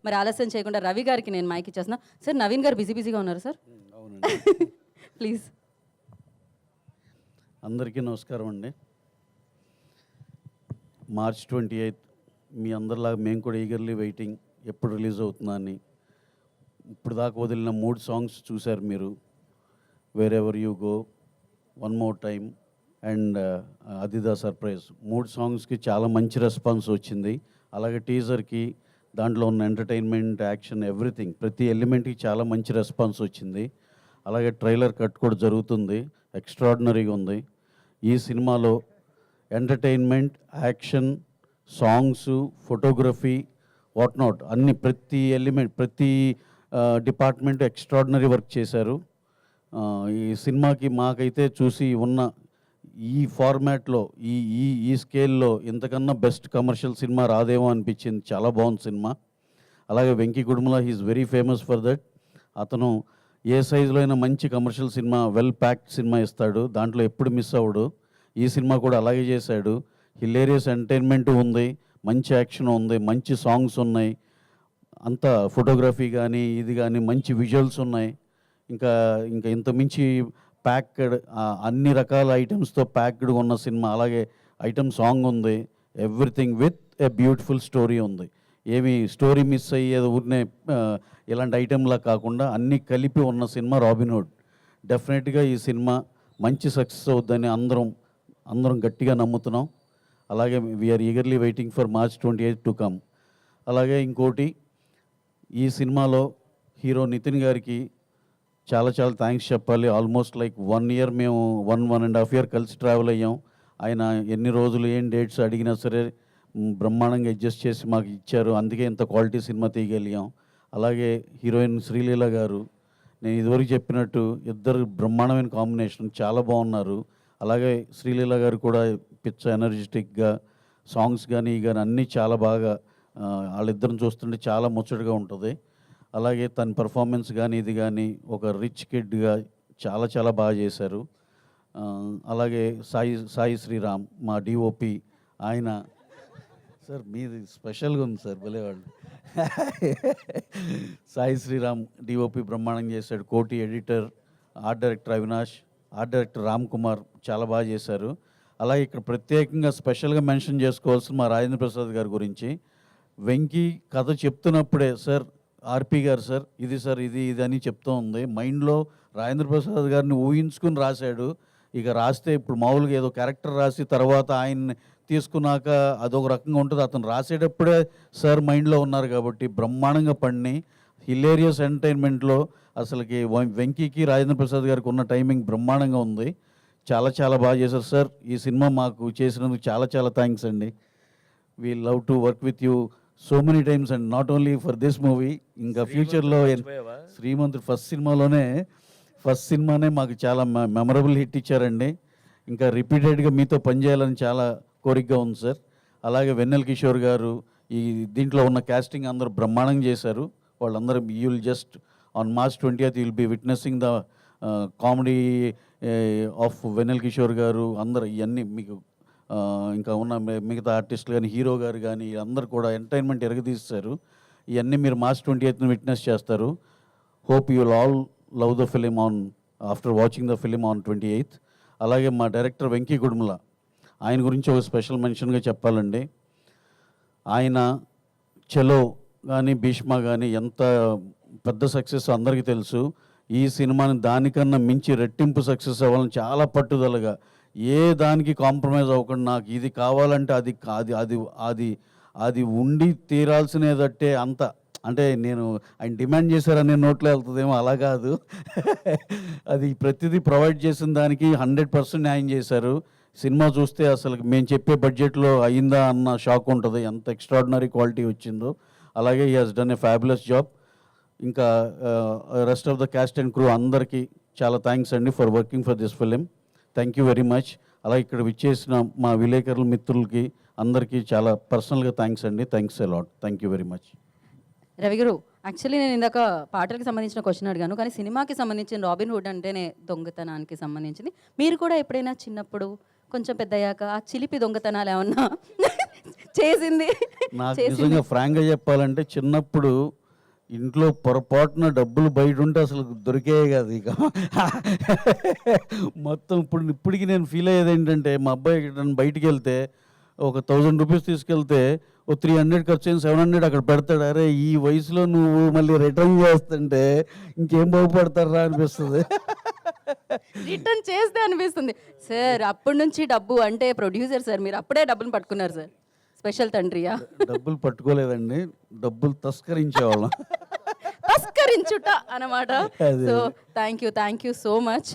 మరి ఆలస్యం చేయకుండా రవి గారికి నేను మైక్ ఇచ్చేస్తున్నా. సార్ నవీన్ గారు బిజీగా ఉన్నారు సార్, అవునండి. ప్లీజ్. అందరికీ నమస్కారం అండి. మార్చ్ 28 మీ అందరిలాగా మేము కూడా ఈగర్లీ వెయిటింగ్ ఎప్పుడు రిలీజ్ అవుతుందా అని. ఇప్పుడు దాకా వదిలిన 3 సాంగ్స్ చూశారు మీరు. Wear ever you go, one more time and అది ద సర్ప్రైజ్. 3 సాంగ్స్కి చాలా మంచి రెస్పాన్స్ వచ్చింది. అలాగే టీజర్కి, దాంట్లో ఉన్న ఎంటర్టైన్మెంట్, యాక్షన్, ఎవ్రీథింగ్, ప్రతి ఎలిమెంట్కి చాలా మంచి రెస్పాన్స్ వచ్చింది. అలాగే ట్రైలర్ కట్ కూడా జరుగుతుంది, ఎక్స్ట్రాడినరీగా ఉంది. ఈ సినిమాలో entertainment, action, songs, photography, what not అన్ని ప్రతి ఎలిమెంట్, ప్రతి డిపార్ట్మెంట్ ఎక్స్ట్రాడినరీ వర్క్ చేశారు. ఈ సినిమాకి మాకైతే చూసి ఉన్న ఈ ఫార్మాట్లో, ఈ ఈ ఈ స్కేల్లో ఇంతకన్నా బెస్ట్ కమర్షియల్ సినిమా రాదేమో అనిపించింది. చాలా బాగుంది సినిమా. అలాగే Venky Kudumula he's very famous for that. అతను ఏ సైజులో అయినా మంచి commercial cinema, well packed cinema ఇస్తాడు, దాంట్లో ఎప్పుడు మిస్ అవ్వడు. ఈ సినిమా కూడా అలాగే చేశాడు. హిలేరియస్ ఎంటర్టైన్మెంట్ ఉంది, మంచి యాక్షన్ ఉంది, మంచి సాంగ్స్ ఉన్నాయి, అంత ఫోటోగ్రఫీ కానీ ఇది కానీ మంచి విజువల్స్ ఉన్నాయి. ఇంకా ఇంకా ఇంత మించి ప్యాక్డ్, అన్ని రకాల ఐటమ్స్తో ప్యాక్డ్గా ఉన్న సినిమా. అలాగే ఐటమ్ సాంగ్ ఉంది, everything with a beautiful story ఉంది. ఏమి స్టోరీ మిస్ అయ్యేది ఊరినే ఇలాంటి ఐటెంలా కాకుండా అన్నీ కలిపి ఉన్న సినిమా రాబిన్హుడ్. డెఫినెట్గా ఈ సినిమా మంచి సక్సెస్ అవుద్దని అందరం గట్టిగా నమ్ముతున్నాం. అలాగే we're eagerly waiting for March 28 to come. అలాగే ఇంకోటి, ఈ సినిమాలో హీరో నితిన్ గారికి చాలా చాలా థ్యాంక్స్ చెప్పాలి. ఆల్మోస్ట్ లైక్ 1 year మేము 1.5 year కలిసి ట్రావెల్ అయ్యాం. ఆయన ఎన్ని రోజులు ఏం డేట్స్ అడిగినా సరే బ్రహ్మాండంగా అడ్జస్ట్ చేసి మాకు ఇచ్చారు. అందుకే ఇంత క్వాలిటీ సినిమా తీయగలిగాం. అలాగే హీరోయిన్ శ్రీలీల గారు, నేను ఇదివరకు చెప్పినట్టు ఇద్దరు బ్రహ్మాండమైన కాంబినేషన్, చాలా బాగున్నారు. అలాగే శ్రీలీల గారు కూడా పిచ్చ ఎనర్జెటిక్గా, సాంగ్స్ కానీ అన్నీ చాలా బాగా, వాళ్ళిద్దరిని చూస్తుంటే చాలా ముచ్చటగా ఉంటుంది. అలాగే తన పెర్ఫార్మెన్స్ కానీ ఇది కానీ ఒక రిచ్ కిడ్గా చాలా చాలా బాగా చేశారు. అలాగే సాయి శ్రీరామ్ మా డిఓపి, ఆయన సార్ మీది స్పెషల్గా ఉంది సార్, భలేవాళ్ళు. సాయి శ్రీరామ్ డిఓపి బ్రహ్మాండంగా చేశాడు. కోటి editor, art director Avinash, art director Ram Kumar చాలా బాగా చేశారు. అలాగే ఇక్కడ ప్రత్యేకంగా స్పెషల్గా మెన్షన్ చేసుకోవాల్సిన మా రాజేంద్ర ప్రసాద్ గారి గురించి. వెంకీ కథ చెప్తున్నప్పుడే సార్, ఆర్పి గారు సార్ ఇది అని చెప్తూ ఉంది. మైండ్లో రాజేంద్ర ప్రసాద్ గారిని ఊహించుకుని రాశాడు. ఇక రాస్తే ఇప్పుడు మామూలుగా ఏదో క్యారెక్టర్ రాసి తర్వాత ఆయన్ని తీసుకున్నాక అదొక రకంగా ఉంటుంది. అతను రాసేటప్పుడే సార్ మైండ్లో ఉన్నారు కాబట్టి బ్రహ్మాండంగా పండి హిలేరియస్ ఎంటర్టైన్మెంట్లో అసలుకి వెంకీకి రాజేంద్ర ప్రసాద్ గారికి ఉన్న టైమింగ్ బ్రహ్మాండంగా ఉంది. చాలా చాలా బాగా చేశారు సార్. ఈ సినిమా మాకు చేసినందుకు చాలా చాలా థ్యాంక్స్ అండి. We love to work with you so many times and not only for this movie, ఇంకా ఫ్యూచర్లో శ్రీమంతుడు ఫస్ట్ సినిమానే మాకు చాలా మెమరబుల్ హిట్ ఇచ్చారండి. ఇంకా రిపీటెడ్గా మీతో పనిచేయాలని చాలా కోరికగా ఉంది సార్. అలాగే వెన్నెల కిషోర్ గారు, ఈ దీంట్లో ఉన్న క్యాస్టింగ్ అందరూ బ్రహ్మాండంగా చేశారు. వాళ్ళందరూ you will just on March 20th you will be witnessing the comedy of Vennela Kishore garu. అందరూ ఇవన్నీ మీకు ఇంకా ఉన్న మిగతా ఆర్టిస్టులు కానీ, హీరో గారు కానీ అందరు కూడా ఎంటర్టైన్మెంట్ ఎరగదీస్తారు. ఇవన్నీ మీరు మార్చ్ 28th విట్నెస్ చేస్తారు. Hope you will all love the film after watching the film on 28th. అలాగే మా డైరెక్టర్ వెంకీ కుడుమల, ఆయన గురించి ఒక స్పెషల్ మెన్షన్గా చెప్పాలండి. ఆయన చలో కానీ భీష్మ కానీ ఎంత పెద్ద సక్సెస్ అందరికీ తెలుసు. ఈ సినిమాని దానికన్నా మించి రెట్టింపు సక్సెస్ అవ్వాలని చాలా పట్టుదలగా, ఏ దానికి కాంప్రమైజ్ అవ్వకుండా నాకు ఇది కావాలంటే అది అది అది అది ఉండి తీరాల్సినదట్టే అంత, అంటే నేను ఆయన డిమాండ్ చేశారనే నోట్లో వెళ్తుందేమో, అలా కాదు. అది ప్రతిదీ ప్రొవైడ్ చేసిన దానికి 100% న్యాయం చేశారు. సినిమా చూస్తే అసలు మేము చెప్పే బడ్జెట్లో అయిందా అన్న షాక్ ఉంటుంది, ఎంత ఎక్స్ట్రాడినరీ క్వాలిటీ వచ్చిందో. అలాగే he has done a fabulous job. ఇంకా rest of the cast and crew అందరికీ చాలా థ్యాంక్స్ అండి for working for this film. Thank you very much. అలాగే ఇక్కడ విచ్చేసిన మా విలేకరుల మిత్రులకి అందరికీ చాలా పర్సనల్గా థ్యాంక్స్ అండి. Thanks a lot. Thank you very much. Ravi గారు, యాక్చువల్లీ నేను ఇందాక పాటలకు సంబంధించిన క్వశ్చన్ అడిగాను, కానీ సినిమాకి సంబంధించిన రాబిన్హుడ్ అంటేనే దొంగతనానికి సంబంధించింది. మీరు కూడా ఎప్పుడైనా చిన్నప్పుడు కొంచెం పెద్దయ్యాక ఆ చిలిపి దొంగతనాలు ఏమన్నా చేసింది నాకు చేసి నిజంగా ఫ్రాంక్గా చెప్పాలంటే చిన్నప్పుడు ఇంట్లో పొరపాటున డబ్బులు బయట ఉంటే అసలు దొరికేవి కాదు ఇక మొత్తం ఇప్పటికి నేను ఫీల్ అయ్యేది ఏంటంటే మా అబ్బాయి నన్ను బయటికి వెళ్తే ఒక 1000 రూపీస్ తీసుకెళ్తే ఓ 300 ఖర్చు అయిన 700 అక్కడ పెడతాడు. అరే ఈ వయసులో నువ్వు మళ్ళీ రిటర్న్ చేస్తుంటే ఇంకేం బాగుపడతారా అనిపిస్తుంది. రిటర్న్ చేస్తే అనిపిస్తుంది సార్. అప్పటి నుంచి డబ్బు అంటే ప్రొడ్యూసర్ సార్, మీరు అప్పుడే డబ్బులు పట్టుకున్నారు సార్. స్పెషల్ తండ్రియా? డబ్బులు పట్టుకోలేదండి, డబ్బులు తస్కరించేవాళ్ళం. తస్కరించుట అన్నమాట. అదే. So thank you so much.